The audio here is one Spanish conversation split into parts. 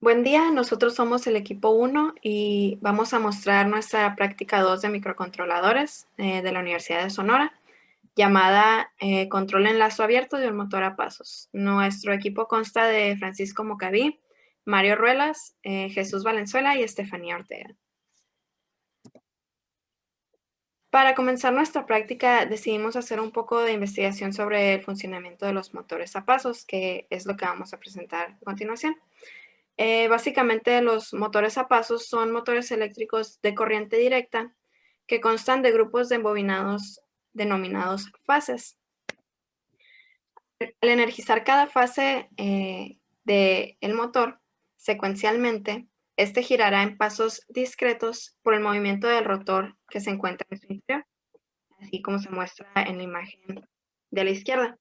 Buen día, nosotros somos el equipo 1 y vamos a mostrar nuestra práctica 2 de microcontroladores de la Universidad de Sonora, llamada Control en lazo abierto de un motor a pasos. Nuestro equipo consta de Francisco Mocaví, Mario Ruelas, Jesús Valenzuela y Estefanía Ortega. Para comenzar nuestra práctica decidimos hacer un poco de investigación sobre el funcionamiento de los motores a pasos, que es lo que vamos a presentar a continuación. Básicamente los motores a pasos son motores eléctricos de corriente directa que constan de grupos de embobinados denominados fases. Al energizar cada fase del motor secuencialmente, este girará en pasos discretos por el movimiento del rotor que se encuentra en su interior, así como se muestra en la imagen de la izquierda.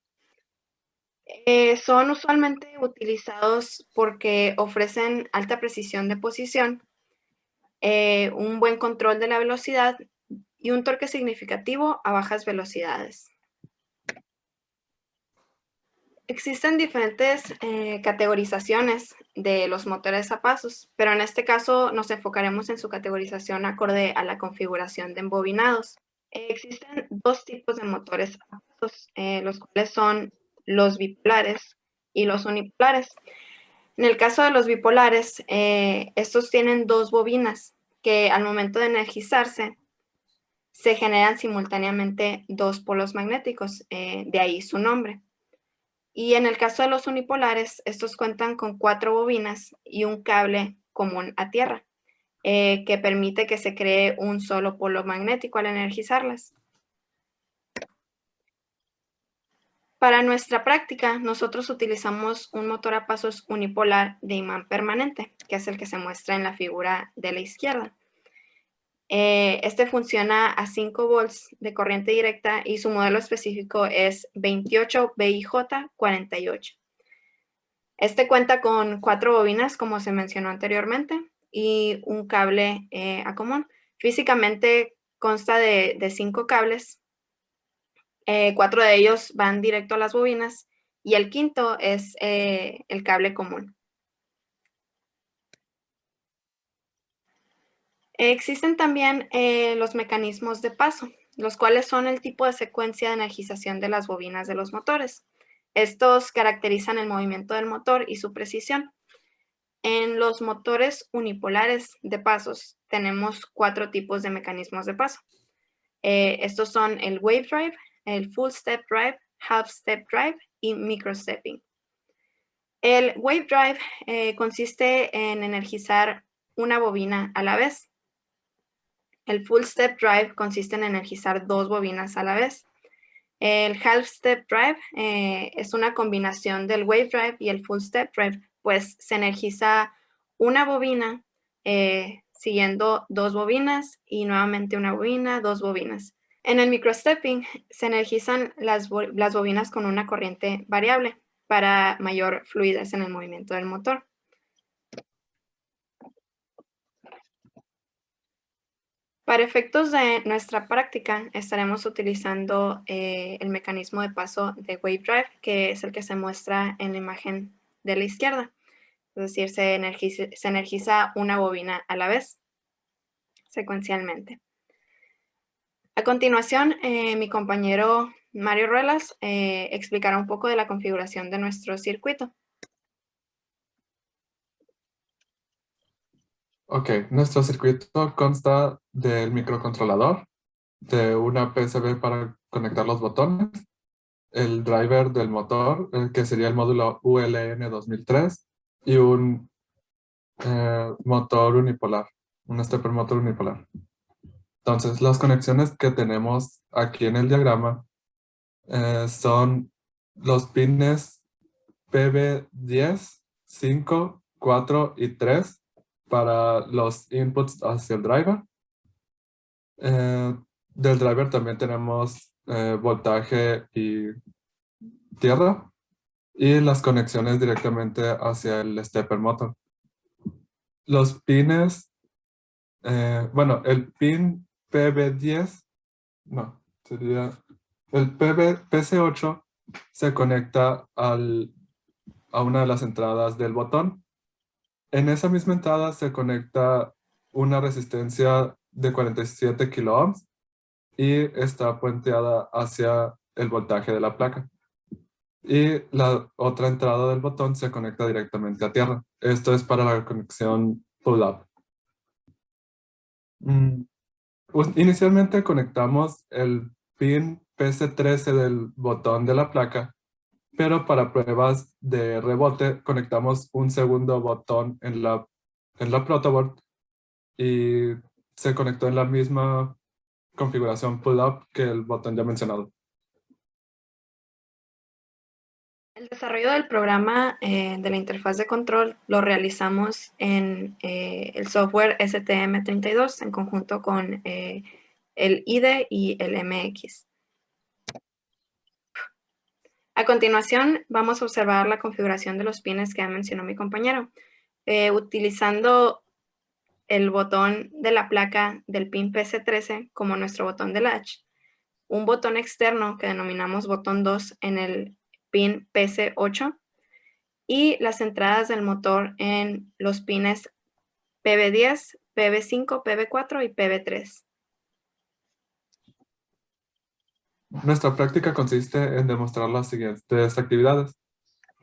Son usualmente utilizados porque ofrecen alta precisión de posición, un buen control de la velocidad y un torque significativo a bajas velocidades. Existen diferentes categorizaciones de los motores a pasos, pero en este caso nos enfocaremos en su categorización acorde a la configuración de embobinados. Existen dos tipos de motores a pasos, los cuales son los bipolares y los unipolares. En el caso de los bipolares, estos tienen dos bobinas que al momento de energizarse se generan simultáneamente dos polos magnéticos, de ahí su nombre. Y en el caso de los unipolares, estos cuentan con 4 bobinas y un cable común a tierra, que permite que se cree un solo polo magnético al energizarlas. Para nuestra práctica, nosotros utilizamos un motor a pasos unipolar de imán permanente, que es el que se muestra en la figura de la izquierda. Este funciona a 5 volts de corriente directa y su modelo específico es 28BIJ48. Este cuenta con 4 bobinas, como se mencionó anteriormente, y un cable a común. Físicamente consta de 5 cables. 4 de ellos van directo a las bobinas y el quinto es el cable común. Existen también los mecanismos de paso, los cuales son el tipo de secuencia de energización de las bobinas de los motores. Estos caracterizan el movimiento del motor y su precisión. En los motores unipolares de pasos tenemos 4 tipos de mecanismos de paso. Estos son el wave drive, el full step drive, half step drive y microstepping. El wave drive consiste en energizar una bobina a la vez. El full step drive consiste en energizar 2 bobinas a la vez. El half step drive es una combinación del wave drive y el full step drive, pues se energiza una bobina siguiendo 2 bobinas y nuevamente una bobina, 2 bobinas. En el microstepping se energizan las bobinas con una corriente variable para mayor fluidez en el movimiento del motor. Para efectos de nuestra práctica, estaremos utilizando el mecanismo de paso de Wave Drive, que es el que se muestra en la imagen de la izquierda. Es decir, se energiza una bobina a la vez, secuencialmente. A continuación, mi compañero Mario Ruelas explicará un poco de la configuración de nuestro circuito. Ok, nuestro circuito consta del microcontrolador, de una PCB para conectar los botones, el driver del motor, que sería el módulo ULN 2003, y un motor unipolar, un stepper motor unipolar. Entonces, las conexiones que tenemos aquí en el diagrama son los pines PB10, 5, 4 y 3 para los inputs hacia el driver. Del driver también tenemos voltaje y tierra y las conexiones directamente hacia el stepper motor. Los pines, bueno, el pin PB10, no, sería el PC8 se conecta a una de las entradas del botón En esa misma entrada se conecta una resistencia de 47 kiloohms y está puenteada hacia el voltaje de la placa. Y la otra entrada del botón se conecta directamente a tierra. Esto es para la conexión pull-up. Inicialmente conectamos el pin PC13 del botón de la placa, pero para pruebas de rebote conectamos un segundo botón en la protoboard y se conectó en la misma configuración pull-up que el botón ya mencionado. El desarrollo del programa de la interfaz de control lo realizamos en el software STM32 en conjunto con el IDE y el MX. A continuación, vamos a observar la configuración de los pines que ya mencionó mi compañero. Utilizando el botón de la placa del pin PC13 como nuestro botón de latch, un botón externo que denominamos botón 2 en el pin PC8 y las entradas del motor en los pines PB10, PB5, PB4 y PB3. Nuestra práctica consiste en demostrar las siguientes actividades.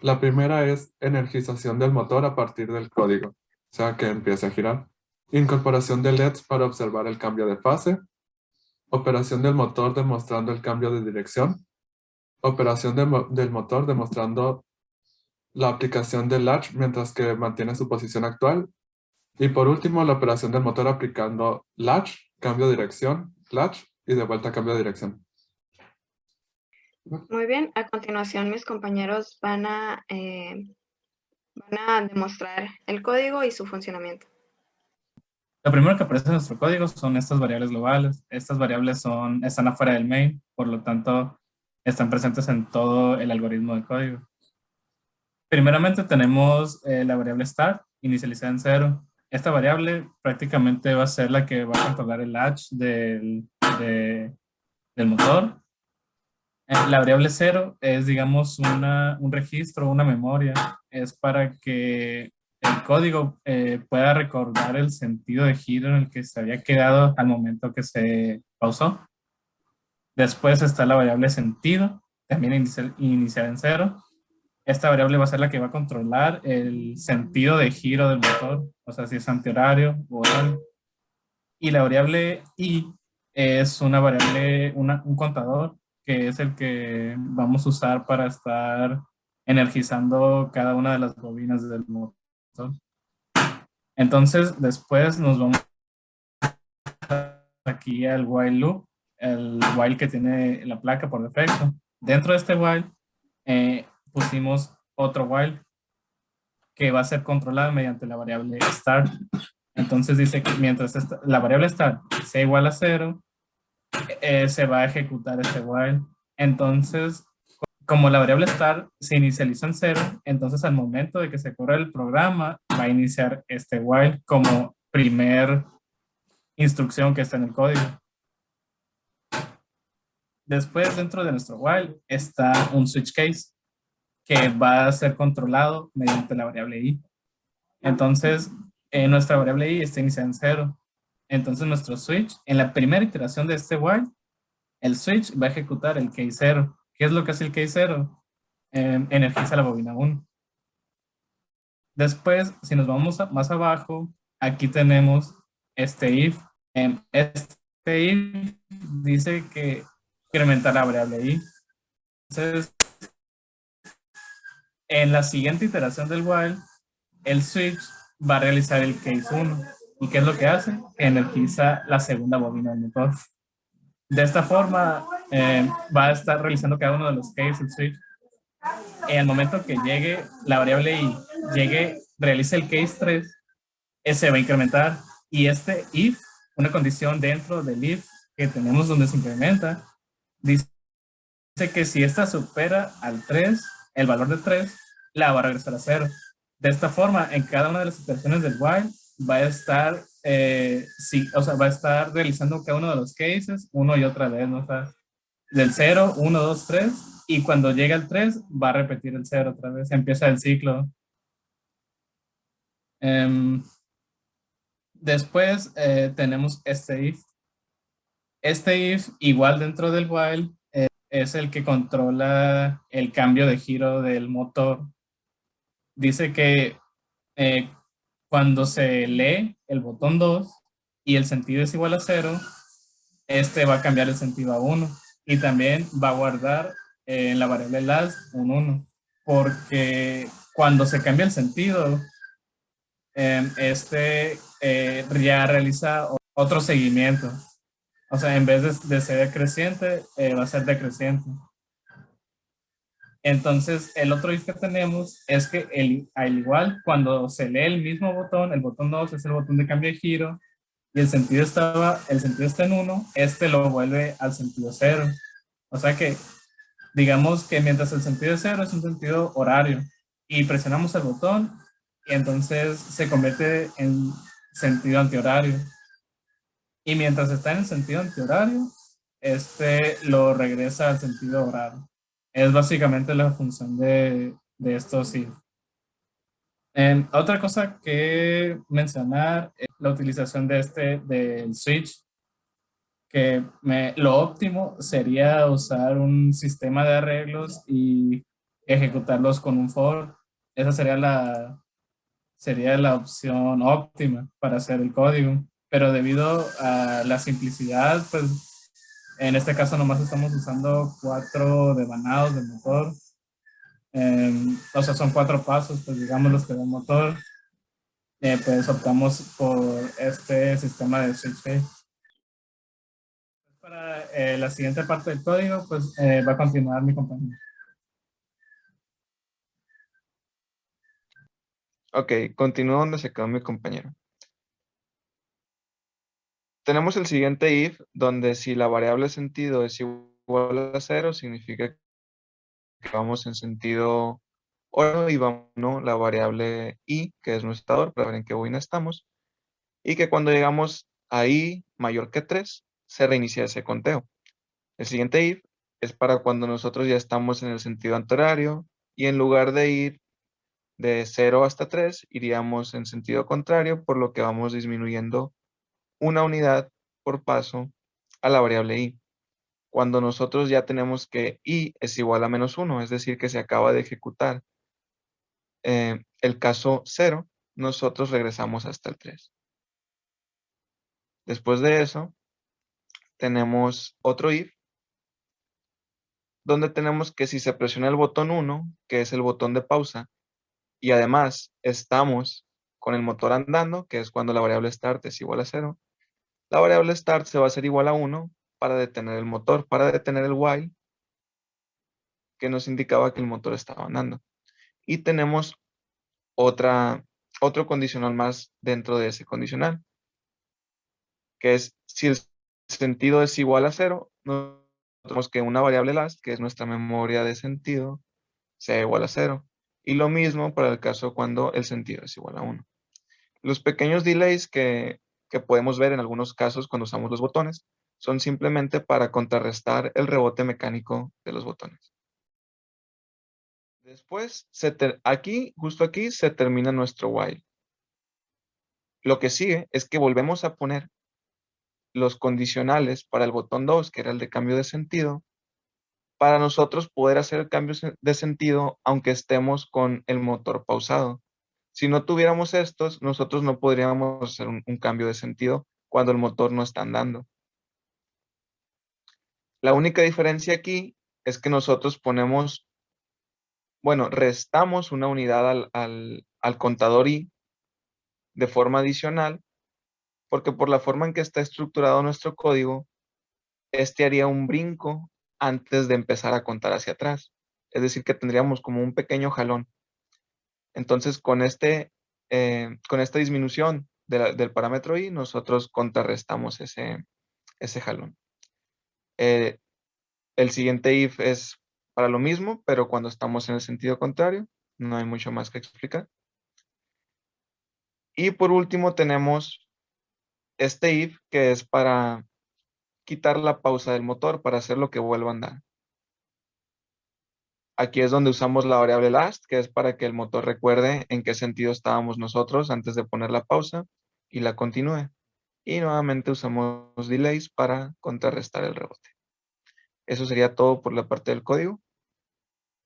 La primera es energización del motor a partir del código, o sea que empiece a girar. Incorporación de LEDs para observar el cambio de fase. Operación del motor demostrando el cambio de dirección. Operación del motor demostrando la aplicación del latch mientras que mantiene su posición actual. Y por último, la operación del motor aplicando latch, cambio de dirección, latch y de vuelta cambio de dirección. Muy bien, a continuación mis compañeros van a demostrar el código y su funcionamiento. Lo primero que aparece en nuestro código son estas variables globales. Estas variables están afuera del main, por lo tanto están presentes en todo el algoritmo de código. Primeramente tenemos la variable start, inicializada en 0. Esta variable prácticamente va a ser la que va a controlar el latch del motor. La variable 0 es, digamos, un registro, una memoria. Es para que el código pueda recordar el sentido de giro en el que se había quedado al momento que se pausó. Después está la variable sentido, también inicial en 0. Esta variable va a ser la que va a controlar el sentido de giro del motor, o sea, si es antihorario o horario. Y la variable i es una variable, un contador, que es el que vamos a usar para estar energizando cada una de las bobinas del motor. Entonces, después nos vamos aquí al while loop, el while que tiene la placa por defecto. Dentro de este while pusimos otro while que va a ser controlado mediante la variable start. Entonces dice que mientras la variable start sea igual a 0, se va a ejecutar este while. Entonces, como la variable start se inicializó en 0, entonces al momento de que se corra el programa, va a iniciar este while como primer instrucción que está en el código. Después, dentro de nuestro while, está un switch case que va a ser controlado mediante la variable i. Entonces, nuestra variable i está iniciada en 0. Entonces, nuestro switch, en la primera iteración de este while, el switch va a ejecutar el case 0. ¿Qué es lo que hace el case 0? Energiza la bobina 1. Después, si nos vamos más abajo, aquí tenemos este if. Este if dice que incrementa la variable i. Entonces, en la siguiente iteración del while, el switch va a realizar el case 1. ¿Y qué es lo que hace? Energiza la segunda bobina del motor. De esta forma, va a estar realizando cada uno de los cases el switch. En el momento que llegue la variable i, realice el case 3, se va a incrementar. Y este if, una condición dentro del if que tenemos donde se incrementa, dice que si esta supera al 3, el valor de 3, la va a regresar a 0. De esta forma, en cada una de las iteraciones del while, va a estar, va a estar realizando cada uno de los cases, uno y otra vez, ¿no? O sea, del 0, 1, 2, 3, y cuando llega al 3, va a repetir el 0 otra vez, empieza el ciclo. Em, Después tenemos este if. Este if, igual dentro del while, es el que controla el cambio de giro del motor. Dice que eh, cuando se lee el botón 2 y el sentido es igual a 0, este va a cambiar el sentido a 1 y también va a guardar en la variable last un 1, porque cuando se cambia el sentido, ya realiza otro seguimiento. O sea, en vez de ser creciente, va a ser decreciente. Entonces, el otro if que tenemos es que al igual, cuando se lee el mismo botón, el botón 2 es el botón de cambio de giro, y el sentido está en 1, este lo vuelve al sentido 0. O sea que, digamos que mientras el sentido es 0 es un sentido horario, y presionamos el botón, y entonces se convierte en sentido antihorario. Y mientras está en el sentido antihorario, este lo regresa al sentido horario. Es básicamente la función de estos if. Otra cosa que mencionar es la utilización del switch, que lo óptimo sería usar un sistema de arreglos y ejecutarlos con un for. Esa sería la opción óptima para hacer el código. Pero debido a la simplicidad, pues en este caso nomás estamos usando 4 devanados del motor. O sea, son 4 pasos, pues digamos los que da el motor. Pues optamos por este sistema de switch phase. Para la siguiente parte del código, pues va a continuar mi compañero. Ok, continúo donde se quedó mi compañero. Tenemos el siguiente if, donde si la variable sentido es igual a 0, significa que vamos en sentido horario y vamos a la variable i, que es nuestro estador, para ver en qué bobina estamos, y que cuando llegamos a i mayor que 3, se reinicia ese conteo. El siguiente if es para cuando nosotros ya estamos en el sentido antihorario y en lugar de ir de 0 hasta 3, iríamos en sentido contrario, por lo que vamos disminuyendo una unidad por paso a la variable i. Cuando nosotros ya tenemos que i es igual a -1, es decir, que se acaba de ejecutar el caso 0, nosotros regresamos hasta el 3. Después de eso, tenemos otro if, donde tenemos que si se presiona el botón 1, que es el botón de pausa, y además estamos con el motor andando, que es cuando la variable start es igual a 0, la variable start se va a hacer igual a 1 para detener el motor, para detener el while, que nos indicaba que el motor estaba andando. Y tenemos otro condicional más dentro de ese condicional, que es si el sentido es igual a 0, nosotros tenemos que una variable last, que es nuestra memoria de sentido, sea igual a 0. Y lo mismo para el caso cuando el sentido es igual a 1. Los pequeños delays que podemos ver en algunos casos cuando usamos los botones son simplemente para contrarrestar el rebote mecánico de los botones. Después, justo aquí, se termina nuestro while. Lo que sigue es que volvemos a poner los condicionales para el botón 2, que era el de cambio de sentido, para nosotros poder hacer el cambio de sentido aunque estemos con el motor pausado. Si no tuviéramos estos, nosotros no podríamos hacer un cambio de sentido cuando el motor no está andando. La única diferencia aquí es que nosotros restamos una unidad al contador i de forma adicional, porque por la forma en que está estructurado nuestro código, este haría un brinco antes de empezar a contar hacia atrás. Es decir, que tendríamos como un pequeño jalón. Entonces, con esta disminución del parámetro i, nosotros contrarrestamos ese jalón. El siguiente if es para lo mismo, pero cuando estamos en el sentido contrario, no hay mucho más que explicar. Y por último tenemos este if, que es para quitar la pausa del motor, para hacerlo que vuelva a andar. Aquí es donde usamos la variable last, que es para que el motor recuerde en qué sentido estábamos nosotros antes de poner la pausa y la continúe. Y nuevamente usamos delays para contrarrestar el rebote. Eso sería todo por la parte del código.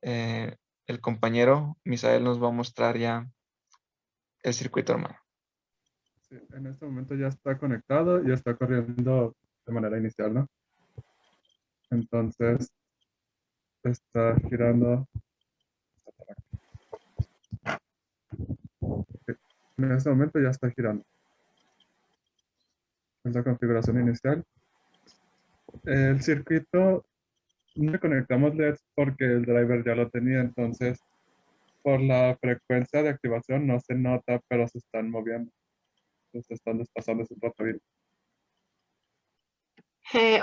El compañero Misael nos va a mostrar ya el circuito hermano. Sí, en este momento ya está conectado y está corriendo de manera inicial, ¿no? Entonces está girando. Sí, en este momento ya está girando. Es la configuración inicial. El circuito no le conectamos LEDs porque el driver ya lo tenía, entonces por la frecuencia de activación no se nota, pero se están moviendo. Se están desplazando su propio bit.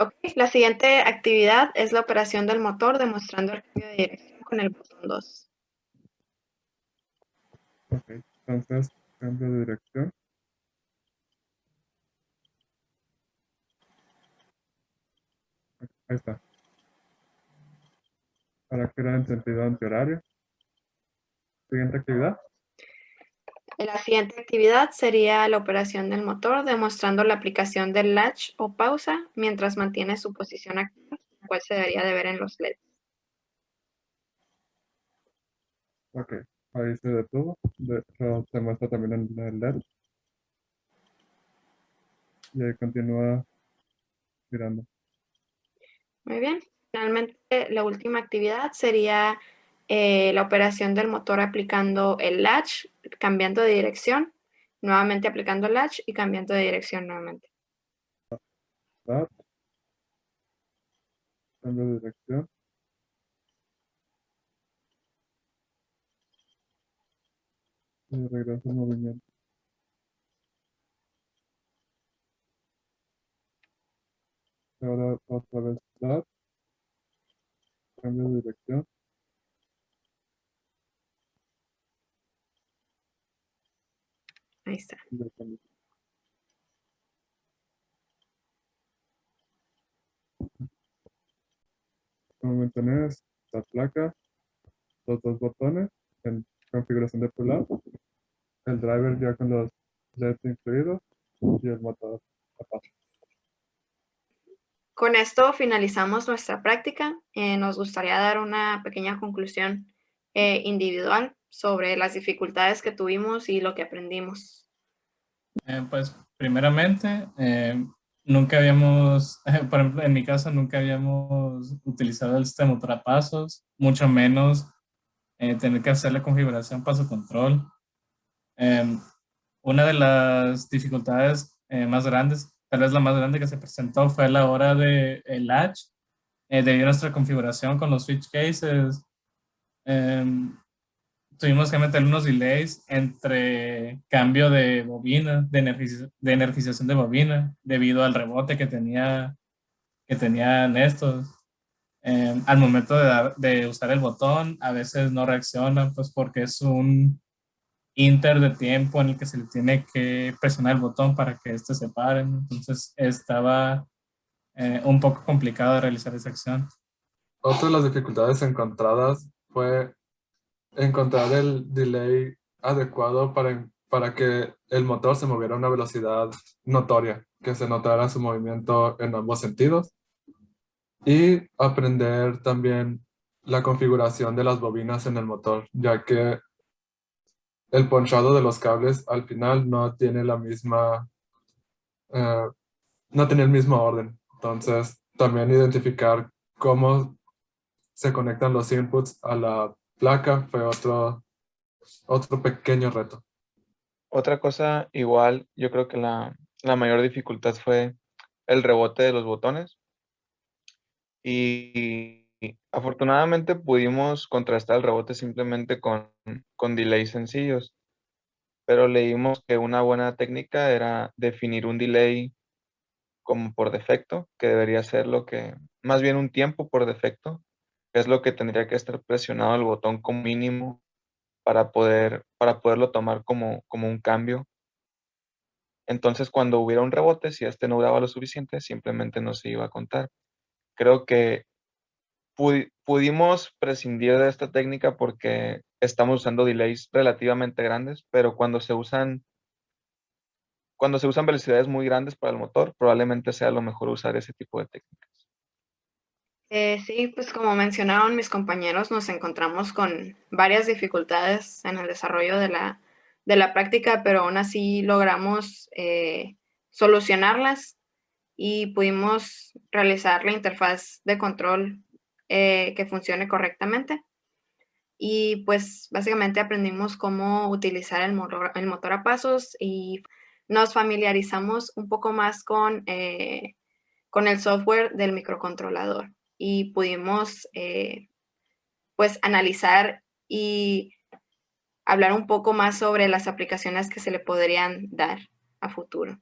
Ok, la siguiente actividad es la operación del motor demostrando el cambio de dirección con el botón 2. Ok, entonces cambio de dirección. Ahí está. Para girar en sentido antihorario. Siguiente actividad. La siguiente actividad sería la operación del motor demostrando la aplicación del latch o pausa mientras mantiene su posición activa, la cual se debería de ver en los LEDs. Ok, ahí se detuvo. De hecho, se muestra también en el LED. Y ahí continúa girando. Muy bien. Finalmente, la última actividad sería la operación del motor aplicando el latch, cambiando de dirección, nuevamente aplicando el latch y cambiando de dirección nuevamente. Start, cambio de dirección. Y regreso al movimiento. Y ahora otra vez start, cambio de dirección. Ahí está. Y ya cambio. Como tenés la placa, los dos botones en configuración de pull-up, el driver ya con los LEDs incluidos y el motor aparte. Con esto finalizamos nuestra práctica. Nos gustaría dar una pequeña conclusión individual sobre las dificultades que tuvimos y lo que aprendimos. Pues primeramente, nunca habíamos, por ejemplo, en mi caso, nunca habíamos utilizado el sistema ultrapasos, mucho menos tener que hacer la configuración paso control. Una de las dificultades más grandes, tal vez la más grande que se presentó fue a la hora de el latch, debido a nuestra configuración con los switch cases. Tuvimos que meter unos delays entre cambio de bobina, de energización de bobina, debido al rebote que tenían estos. Al momento de usar el botón, a veces no reacciona, pues porque es un inter de tiempo en el que se le tiene que presionar el botón para que éste se pare, ¿no? Entonces estaba un poco complicado de realizar esa acción. Otra de las dificultades encontradas fue encontrar el delay adecuado para que el motor se moviera a una velocidad notoria, que se notara su movimiento en ambos sentidos. Y aprender también la configuración de las bobinas en el motor, ya que el ponchado de los cables al final no tiene la misma, eh, no tiene el mismo orden. Entonces, también identificar cómo se conectan los inputs a la placa fue otro pequeño reto. Otra cosa igual, yo creo que la mayor dificultad fue el rebote de los botones. Y afortunadamente pudimos contrastar el rebote simplemente con delays sencillos, pero leímos que una buena técnica era definir un delay como por defecto, que debería ser más bien un tiempo por defecto, que es lo que tendría que estar presionado el botón como mínimo para poderlo tomar como un cambio. Entonces, cuando hubiera un rebote, si este no duraba lo suficiente, simplemente no se iba a contar. Creo que pudimos prescindir de esta técnica porque estamos usando delays relativamente grandes, pero cuando se usan velocidades muy grandes para el motor, probablemente sea lo mejor usar ese tipo de técnicas. Sí, pues como mencionaron mis compañeros, nos encontramos con varias dificultades en el desarrollo de la práctica, pero aún así logramos solucionarlas y pudimos realizar la interfaz de control que funcione correctamente. Y pues básicamente aprendimos cómo utilizar el motor a pasos y nos familiarizamos un poco más con el software del microcontrolador y pudimos pues analizar y hablar un poco más sobre las aplicaciones que se le podrían dar a futuro.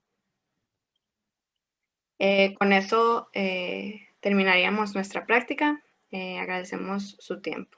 Con eso terminaríamos nuestra práctica. Agradecemos su tiempo.